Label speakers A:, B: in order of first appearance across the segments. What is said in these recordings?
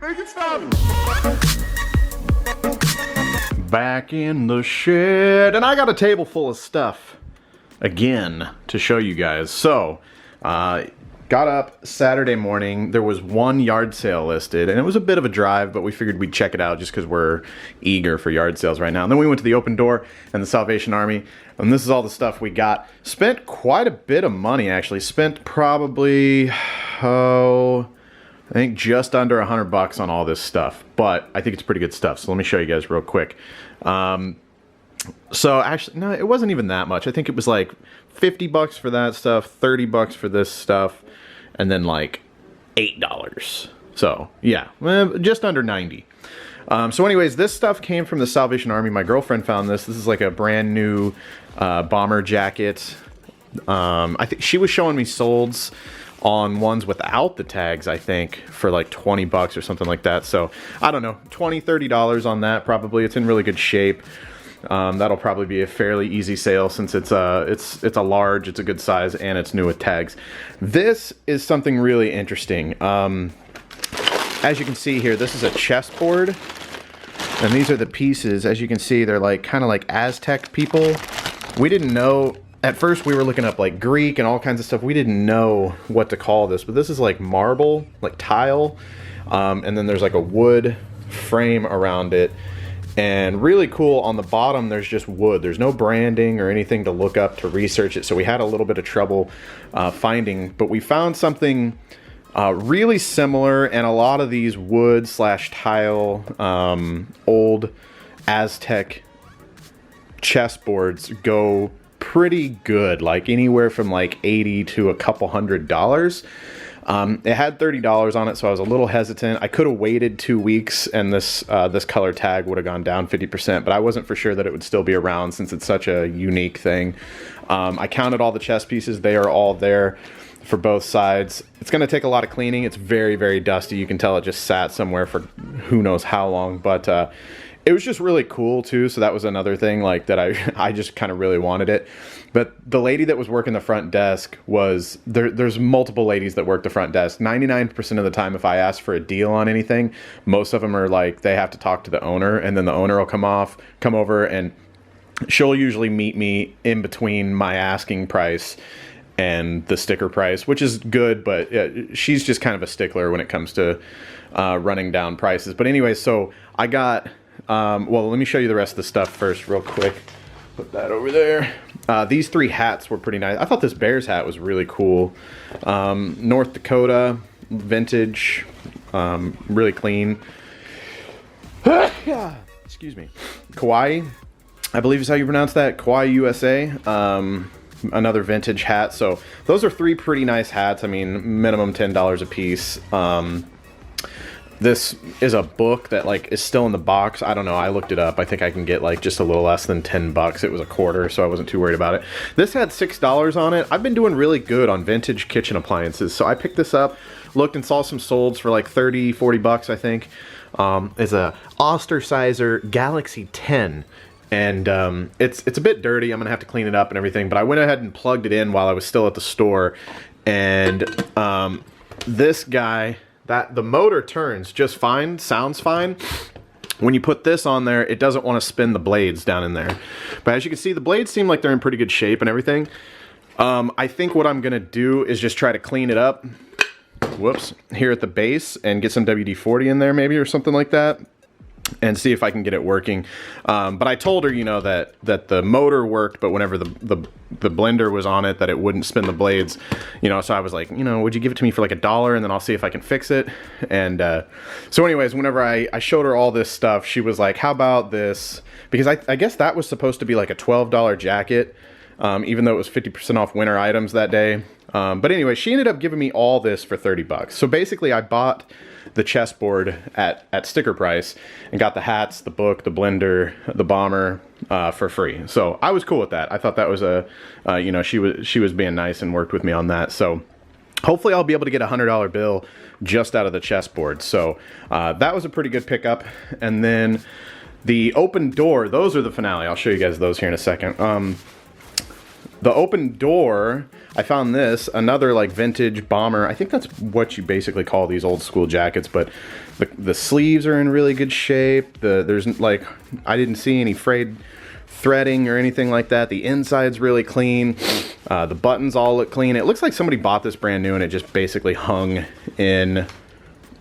A: Make it stop!
B: Back in the shed, and I got a table full of stuff again to show you guys. So, got up Saturday morning. There was one yard sale listed, and it was a bit of a drive, but we figured we'd check it out just because we're eager for yard sales right now. And then we went to the Open Door and the Salvation Army, and this is all the stuff we got. Spent quite a bit of money, actually. Spent probably, I think just under $100 on all this stuff, but I think it's pretty good stuff. So let me show you guys real quick. So actually, no, it wasn't even that much. I think it was like $50 for that stuff, $30 for this stuff, and then like $8. So yeah, just under 90. So anyways, this stuff came from the Salvation Army. My girlfriend found this. This is like a brand new bomber jacket. I think she was showing me solds on ones without the tags, I think, for like $20 or something like that. So I don't know, $20, $30 on that probably. It's in really good shape. That'll probably be a fairly easy sale since it's a large, it's a good size, and it's new with tags. This is something really interesting. As you can see here, this is a chessboard, and these are the pieces. As you can see, they're like kind of like Aztec people. We didn't know. At first we were looking up like Greek and all kinds of stuff. We didn't know what to call this, but this is like marble, like tile. And then there's like a wood frame around it. And really cool, on the bottom there's just wood. There's no branding or anything to look up to research it. So we had a little bit of trouble finding, but we found something really similar. And a lot of these wood slash tile old Aztec chessboards go pretty good, like anywhere from like $80 to a couple $100. It had $30 on it, so I was a little hesitant. I could have waited 2 weeks and this color tag would have gone down 50%, but I wasn't for sure that it would still be around since it's such a unique thing. I counted all the chess pieces. They are all there for both sides. It's going to take a lot of cleaning. It's very, very dusty. You can tell it just sat somewhere for who knows how long, but it was just really cool too. So that was another thing like that I just kind of really wanted it. But the lady that was working the front desk was there's multiple ladies that work the front desk. 99% of the time, if I ask for a deal on anything, most of them are like, they have to talk to the owner, and then the owner will come over, and she'll usually meet me in between my asking price and the sticker price, which is good, but she's just kind of a stickler when it comes to running down prices. But anyway, so I got, well, let me show you the rest of the stuff first real quick. Put that over there. These 3 hats were pretty nice. I thought this Bears hat was really cool. North Dakota, vintage, really clean. Excuse me. Kauai, I believe is how you pronounce that. Kauai, USA. Another vintage hat. So those are 3 pretty nice hats. I mean, minimum $10 a piece. This is a book that like is still in the box. I don't know. I looked it up. I think I can get like just a little less than $10. It was a quarter, so I wasn't too worried about it. This had $6 on it. I've been doing really good on vintage kitchen appliances. So I picked this up, looked and saw some solds for like 30, 40 bucks, I think. It's a Ostersizer Galaxy 10. And it's a bit dirty. I'm gonna have to clean it up and everything, but I went ahead and plugged it in while I was still at the store. And this guy, the motor turns just fine, sounds fine. When you put this on there, it doesn't want to spin the blades down in there. But as you can see, the blades seem like they're in pretty good shape and everything. I think what I'm gonna do is just try to clean it up, whoops, here at the base, and get some WD-40 in there maybe or something like that, and see if I can get it working. But I told her, you know, that the motor worked, but whenever the blender was on it, that it wouldn't spin the blades, you know. So I was like, you know, would you give it to me for like $1, and then I'll see if I can fix it. And so anyways, whenever I showed her all this stuff, she was like, how about this? Because I guess that was supposed to be like a $12 jacket, even though it was 50% off winter items that day. But anyway, she ended up giving me all this for $30. So basically I bought the chessboard at sticker price and got the hats, the book, the blender, the bomber for free. So I was cool with that. I thought that was you know, she was being nice and worked with me on that. So hopefully I'll be able to get a $100 bill just out of the chessboard. So that was a pretty good pickup. And then the Open Door, those are the finale. I'll show you guys those here in a second. The Open Door, I found this, another like vintage bomber. I think that's what you basically call these old school jackets, but the sleeves are in really good shape. There's like, I didn't see any frayed threading or anything like that. The inside's really clean. The buttons all look clean. It looks like somebody bought this brand new and it just basically hung in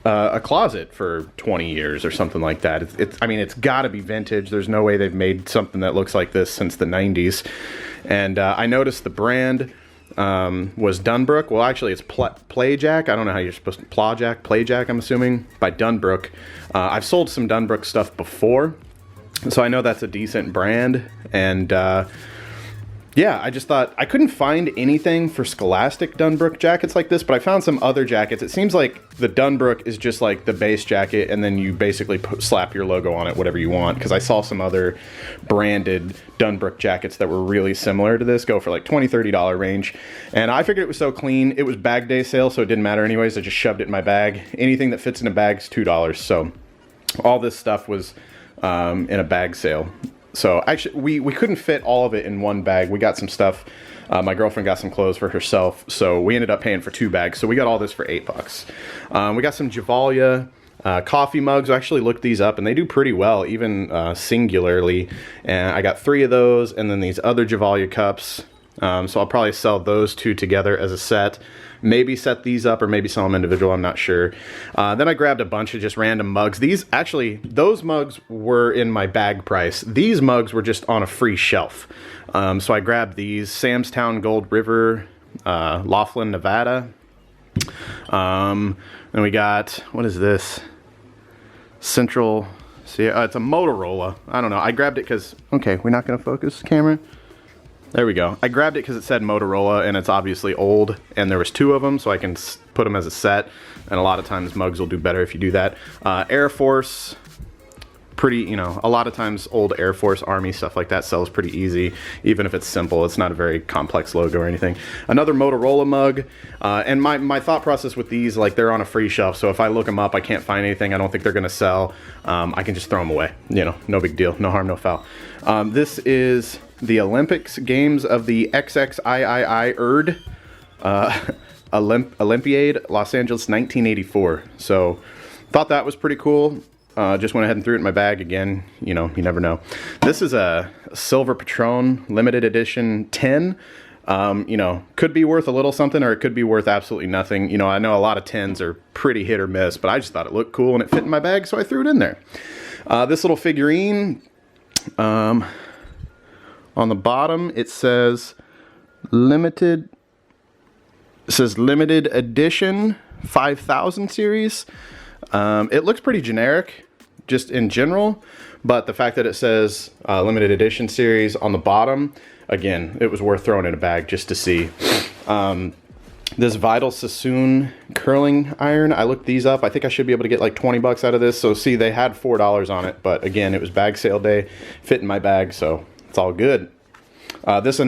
B: a closet for 20 years or something like that. I mean, it's got to be vintage. There's no way they've made something that looks like this since the 90s. And I noticed the brand was Dunbrook. Well, actually, it's Playjack. I don't know how you're supposed to... Playjack, I'm assuming, by Dunbrook. I've sold some Dunbrook stuff before, so I know that's a decent brand. And yeah, I just thought I couldn't find anything for Scholastic Dunbrook jackets like this, but I found some other jackets. It seems like the Dunbrook is just like the base jacket, and then you basically slap your logo on it, whatever you want. Because I saw some other branded Dunbrook jackets that were really similar to this, go for like $20, $30 range. And I figured it was so clean. It was bag day sale, so it didn't matter anyways. I just shoved it in my bag. Anything that fits in a bag is $2. So all this stuff was in a bag sale. So actually, we couldn't fit all of it in one bag. We got some stuff. My girlfriend got some clothes for herself, so we ended up paying for 2 bags. So we got all this for $8. We got some Javalia coffee mugs. I actually looked these up, and they do pretty well, even singularly. And I got 3 of those, and then these other Javalia cups. So I'll probably sell those 2 together as a set. Maybe set these up or maybe sell them individual, I'm not sure. Then I grabbed a bunch of just random mugs. Those mugs were in my bag price. These mugs were just on a free shelf. So I grabbed these, Samstown Gold River, Laughlin, Nevada. Then we got, what is this? Central, see, it's a Motorola. I don't know, I grabbed it because, okay, we're not gonna focus camera. There we go. I grabbed it because it said Motorola, and it's obviously old, and there was 2 of them, so I can put them as a set, and a lot of times mugs will do better if you do that. Air Force, pretty, you know, a lot of times old Air Force, Army, stuff like that sells pretty easy, even if it's simple. It's not a very complex logo or anything. Another Motorola mug, and my thought process with these, like, they're on a free shelf, so if I look them up, I can't find anything, I don't think they're gonna sell, I can just throw them away. You know, no big deal, no harm, no foul. This is the Olympics Games of the XXIII ERD Olympiade, Los Angeles, 1984. So thought that was pretty cool. Just went ahead and threw it in my bag again. You know, you never know. This is a Silver Patron limited edition 10. You know, could be worth a little something, or it could be worth absolutely nothing. You know, I know a lot of 10s are pretty hit or miss, but I just thought it looked cool and it fit in my bag, so I threw it in there. This little figurine, on the bottom, it says limited edition 5000 series. It looks pretty generic, just in general, but the fact that it says limited edition series on the bottom, again, it was worth throwing in a bag just to see. This Vital Sassoon curling iron, I looked these up. I think I should be able to get like 20 bucks out of this. So see, they had $4 on it, but again, it was bag sale day, fit in my bag, so it's all good. This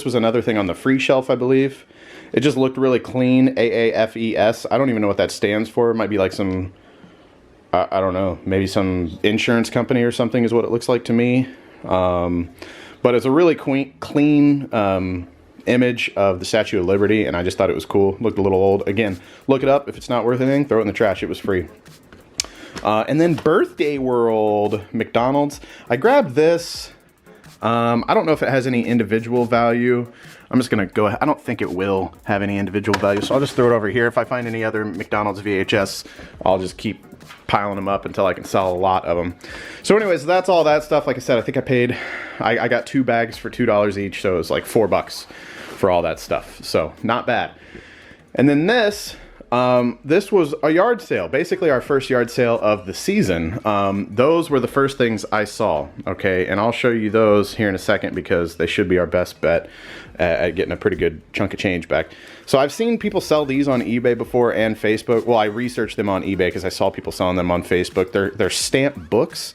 B: was another thing on the free shelf, I believe. It just looked really clean. AAFES. I don't even know what that stands for. It might be like some, I don't know, maybe some insurance company or something is what it looks like to me. But it's a really clean image of the Statue of Liberty, and I just thought it was cool. Looked a little old. Again, look it up. If it's not worth anything, throw it in the trash. It was free. And then Birthday World McDonald's. I grabbed this. I don't know if it has any individual value. I'm just going to go ahead. I don't think it will have any individual value, so I'll just throw it over here. If I find any other McDonald's VHS, I'll just keep piling them up until I can sell a lot of them. So anyways, that's all that stuff. Like I said, I think I got 2 bags for $2 each, so it was like $4 for all that stuff. So not bad. And then this was a yard sale, basically our first yard sale of the season. Those were the first things I saw, okay? And I'll show you those here in a second because they should be our best bet at getting a pretty good chunk of change back. So I've seen people sell these on eBay before and Facebook. Well, I researched them on eBay because I saw people selling them on Facebook. They're stamp books,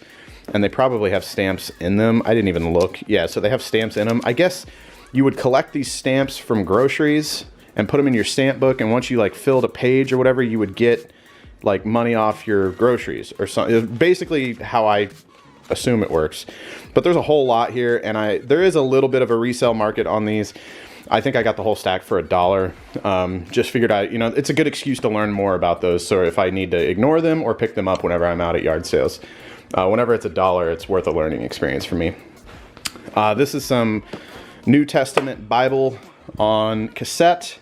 B: and they probably have stamps in them. I didn't even look. Yeah, so they have stamps in them. I guess you would collect these stamps from groceries and put them in your stamp book, and once you like filled a page or whatever, you would get like money off your groceries or something. Basically how I assume it works. But there's a whole lot here, and there is a little bit of a resale market on these. I think I got the whole stack for $1. Just figured out, you know, it's a good excuse to learn more about those. So if I need to ignore them or pick them up whenever I'm out at yard sales, whenever it's $1, it's worth a learning experience for me. This is some New Testament Bible on cassette.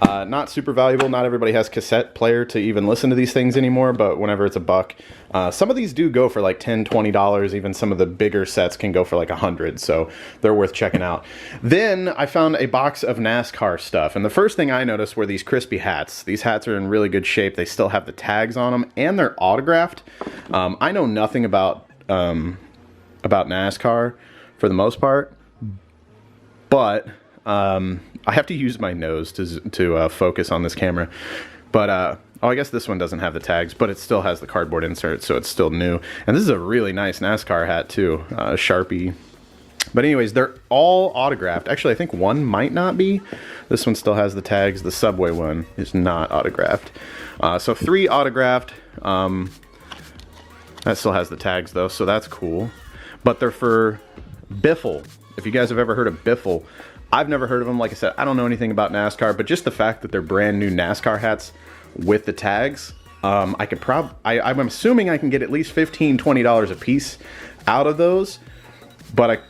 B: Not super valuable. Not everybody has cassette player to even listen to these things anymore, but whenever it's $1, some of these do go for like $10, $20. Even some of the bigger sets can go for like $100, so they're worth checking out. Then I found a box of NASCAR stuff, and the first thing I noticed were these crispy hats. These hats are in really good shape. They still have the tags on them, and they're autographed. I know nothing about NASCAR for the most part, but I have to use my nose to focus on this camera. But, oh, I guess this one doesn't have the tags, but it still has the cardboard insert, so it's still new. And this is a really nice NASCAR hat, too. Sharpie. But anyways, they're all autographed. Actually, I think one might not be. This one still has the tags. The Subway one is not autographed. So 3 autographed. That still has the tags, though, so that's cool. But they're for Biffle. If you guys have ever heard of Biffle, I've never heard of them. Like I said, I don't know anything about NASCAR, but just the fact that they're brand new NASCAR hats with the tags, I'm assuming I can get at least $15, $20 a piece out of those, but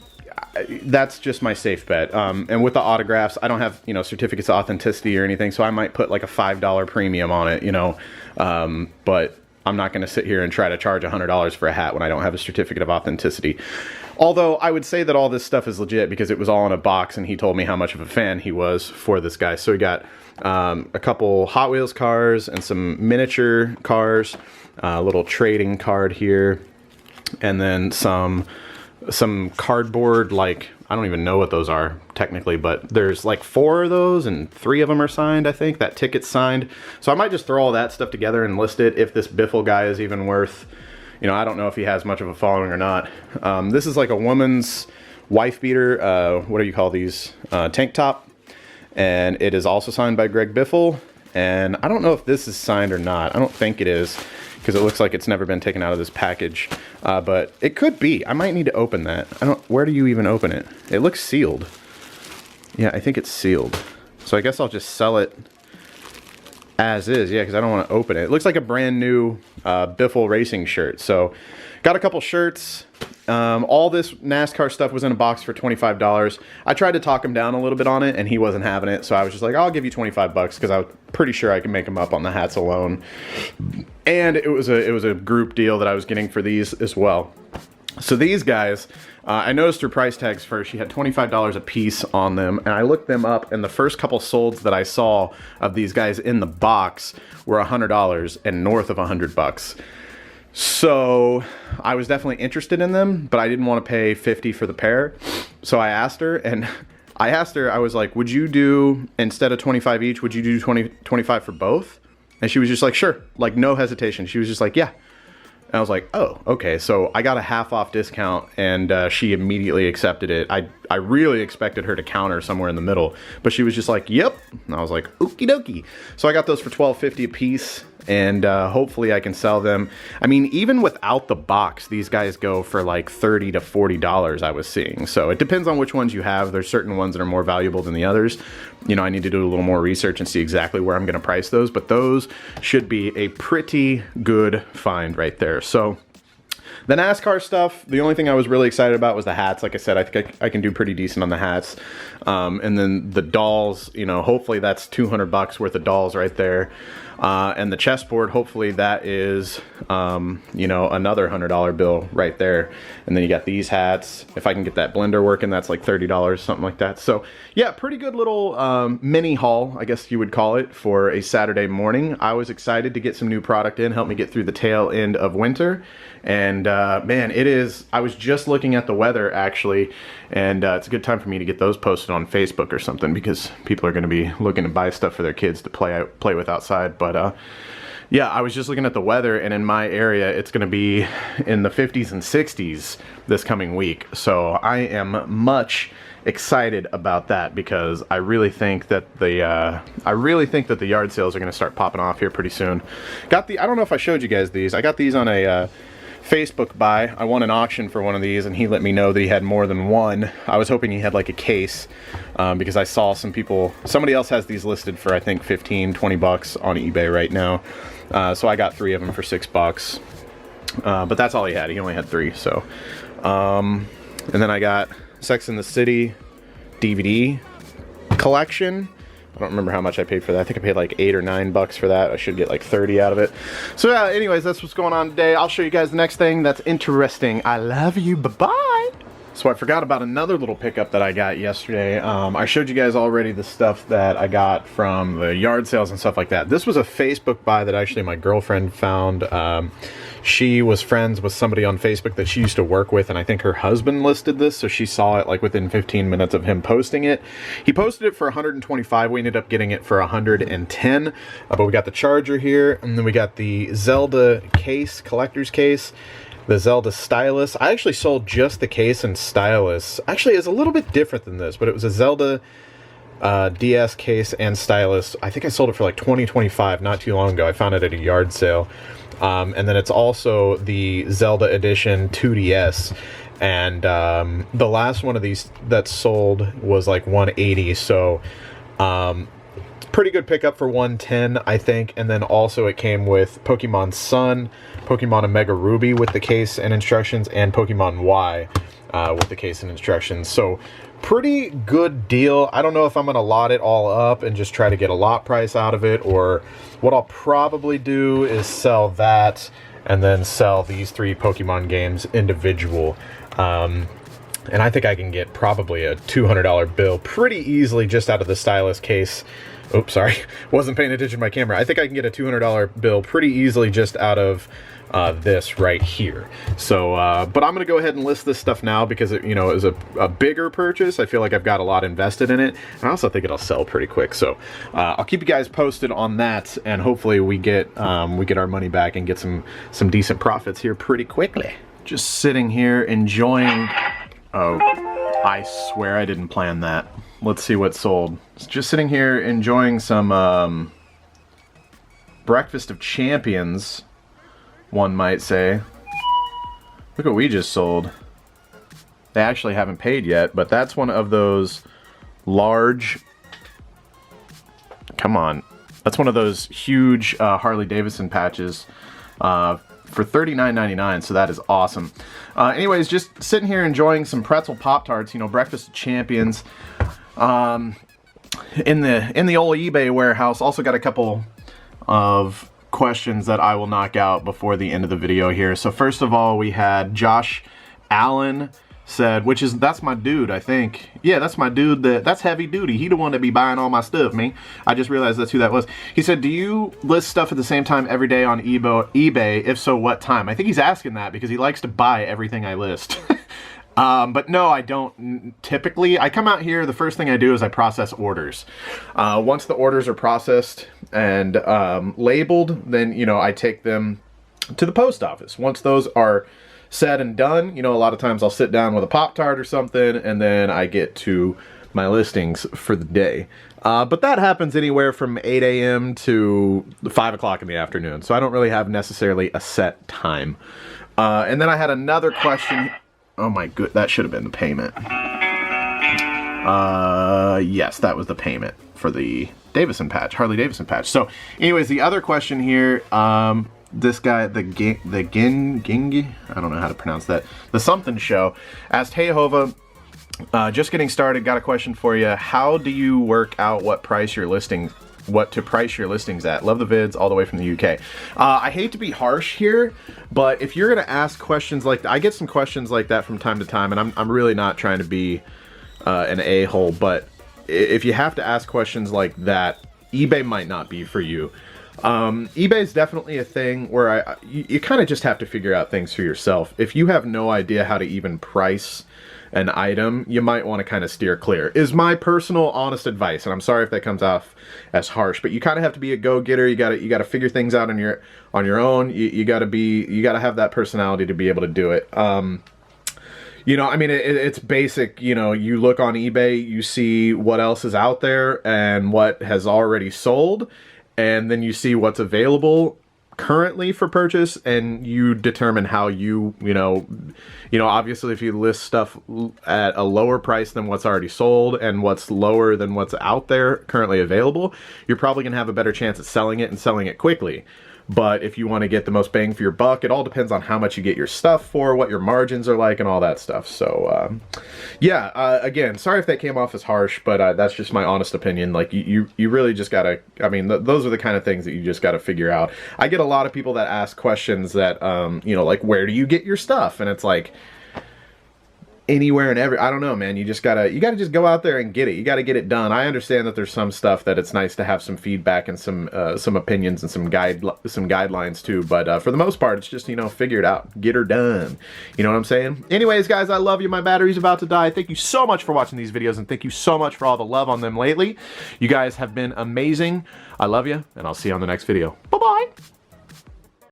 B: that's just my safe bet. And with the autographs, I don't have, you know, certificates of authenticity or anything, so I might put like a $5 premium on it, you know, but I'm not going to sit here and try to charge $100 for a hat when I don't have a certificate of authenticity. Although I would say that all this stuff is legit because it was all in a box and he told me how much of a fan he was for this guy. So we got a couple Hot Wheels cars and some miniature cars, a little trading card here, and then some cardboard, like, I don't even know what those are technically, but there's like 4 of those and 3 of them are signed, I think. That ticket's signed. So I might just throw all that stuff together and list it if this Biffle guy is even worth, you know, I don't know if he has much of a following or not. This is like a woman's wife beater. What do you call these? Tank top. And it is also signed by Greg Biffle. And I don't know if this is signed or not. I don't think it is, because it looks like it's never been taken out of this package. But it could be. I might need to open that. Where do you even open it? It looks sealed. Yeah, I think it's sealed. So I guess I'll just sell it as is. Yeah, because I don't want to open it. It looks like a brand new Biffle racing shirt. So got a couple shirts. All this NASCAR stuff was in a box for $25. I tried to talk him down a little bit on it, and he wasn't having it. So I was just like, I'll give you $25 because I was pretty sure I could make him up on the hats alone. And it was a group deal that I was getting for these as well. So these guys, I noticed their price tags first. She had $25 a piece on them, and I looked them up, and the first couple solds that I saw of these guys in the box were $100 and north of $100. So I was definitely interested in them, but I didn't want to pay $50 for the pair. So I asked her, I was like, would you do, instead of 25 each, would you do 25 for both? And she was just like, sure, like no hesitation. She was just like, yeah. And I was like, oh, okay. So I got a half off discount, and she immediately accepted it. I really expected her to counter somewhere in the middle, but she was just like, yep. And I was like, okie dokie. So I got those for $12.50 a piece, and hopefully I can sell them. I mean, even without the box, these guys go for like $30 to $40 I was seeing. So it depends on which ones you have. There's certain ones that are more valuable than the others. You know, I need to do a little more research and see exactly where I'm going to price those, but those should be a pretty good find right there. So the NASCAR stuff, the only thing I was really excited about was the hats. Like I said, I think I can do pretty decent on the hats. And then the dolls, you know, hopefully that's $200 worth of dolls right there. And the chessboard, hopefully that is, you know, another $100 bill right there. And then you got these hats. If I can get that blender working, that's like $30, something like that. So yeah, pretty good little mini haul, I guess you would call it, for a Saturday morning. I was excited to get some new product in, help me get through the tail end of winter. And man, I was just looking at the weather actually, and it's a good time for me to get those posted on Facebook or something, because people are going to be looking to buy stuff for their kids to play with outside. But yeah, I was just looking at the weather, and in my area it's going to be in the 50s and 60s this coming week. So I am much excited about that, because I really think that the yard sales are going to start popping off here pretty soon. I don't know if I showed you guys these. I got these on a Facebook buy. I won an auction for one of these, and he let me know that he had more than one. I was hoping he had like a case, because I saw somebody else has these listed for I think 15, 20 bucks on eBay right now. So I got 3 of them for $6. But that's all he had. He only had 3. So, and then I got Sex and the City DVD collection. I don't remember how much I paid for that. I think I paid like $8 or $9 for that. I should get like 30 out of it. So yeah, anyways, that's what's going on today. I'll show you guys the next thing that's interesting. I love you. Bye-bye. So I forgot about another little pickup that I got yesterday. I showed you guys already the stuff that I got from the yard sales and stuff like that. This was a Facebook buy that actually my girlfriend found. She was friends with somebody on Facebook that she used to work with, and I think her husband listed this, so she saw it like within 15 minutes of him posting it. He posted it for 125. We ended up getting it for 110. But we got the charger here, and then we got the Zelda case, collector's case. The Zelda stylus. I actually sold just the case and stylus. Actually, it's a little bit different than this, but it was a Zelda DS case and stylus. I think I sold it for like $20-25 not too long ago. I found it at a yard sale. And then it's also the Zelda edition 2DS. And the last one of these that sold was like $180. So pretty good pickup for $110, I think. And then also it came with Pokemon Sun, Pokemon Omega Ruby with the case and instructions, and Pokemon Y with the case and instructions. So pretty good deal. I don't know if I'm going to lot it all up and just try to get a lot price out of it, or what I'll probably do is sell that and then sell these 3 Pokemon games individual. And I think I can get probably a $200 bill pretty easily just out of the stylus case. Oops, sorry. Wasn't paying attention to my camera. I think I can get a $200 bill pretty easily just out of this right here. So, but I'm going to go ahead and list this stuff now because it, it was a bigger purchase. I feel like I've got a lot invested in it. And I also think it'll sell pretty quick. So, I'll keep you guys posted on that, and hopefully we get our money back and get some decent profits here pretty quickly. Just sitting here enjoying... Oh, I swear I didn't plan that. Let's see what sold. Just sitting here enjoying some Breakfast of Champions, one might say. Look what we just sold. They actually haven't paid yet, but that's one of those large... Come on. That's one of those huge Harley Davidson patches for $39.99, so that is awesome. Anyways, just sitting here enjoying some pretzel Pop-Tarts, Breakfast of Champions. In the old eBay warehouse, also got a couple of questions that I will knock out before the end of the video here. So first of all, we had Josh Allen said, that's my dude, I think. Yeah, that's my dude. That's heavy duty. He the one that be buying all my stuff, me. I just realized that's who that was. He said, do you list stuff at the same time every day on eBay? If so, what time? I think he's asking that because he likes to buy everything I list. But no, I don't typically. I come out here, the first thing I do is I process orders. Once the orders are processed and labeled, then, I take them to the post office. Once those are said and done, a lot of times I'll sit down with a Pop-Tart or something, and then I get to my listings for the day. But that happens anywhere from 8 a.m. to 5 o'clock in the afternoon, so I don't really have necessarily a set time. And then I had another question. Oh my good, that should have been the payment. Yes, that was the payment for the Davidson patch, Harley Davidson patch. So anyways, the other question here, this guy, the Gingy, I don't know how to pronounce that, the something show, asked, hey Hova, just getting started, got a question for you. How do you work out what to price your listings at? Love the vids all the way from the UK. I hate to be harsh here, but if you're gonna ask questions like that, I get some questions like that from time to time, and I'm really not trying to be an a-hole, but if you have to ask questions like that, eBay might not be for you. eBay is definitely a thing where you kind of just have to figure out things for yourself. If you have no idea how to even price an item, you might want to kind of steer clear, is my personal honest advice. And I'm sorry if that comes off as harsh, but you kind of have to be a go-getter. You gotta figure things out on your own. You gotta have that personality to be able to do it. I mean, it's basic. You look on eBay, you see what else is out there and what has already sold, and then you see what's available. currently for purchase, and you determine how you know, obviously if you list stuff at a lower price than what's already sold and what's lower than what's out there currently available, you're probably gonna have a better chance at selling it and selling it quickly. But if you want to get the most bang for your buck, it all depends on how much you get your stuff for, what your margins are like, and all that stuff. So, yeah, again, sorry if that came off as harsh, but that's just my honest opinion. Like, you really just gotta, I mean, those are the kind of things that you just gotta figure out. I get a lot of people that ask questions that, you know, like, where do you get your stuff? And it's like, anywhere and I don't know, man. You gotta just go out there and get it. You gotta get it done. I understand that there's some stuff that it's nice to have some feedback and some opinions and some guidelines too. But for the most part, it's just, you know, figure it out, get her done. You know what I'm saying? Anyways, guys, I love you. My battery's about to die. Thank you so much for watching these videos, and thank you so much for all the love on them lately. You guys have been amazing. I love you, and I'll see you on the next video. Bye bye.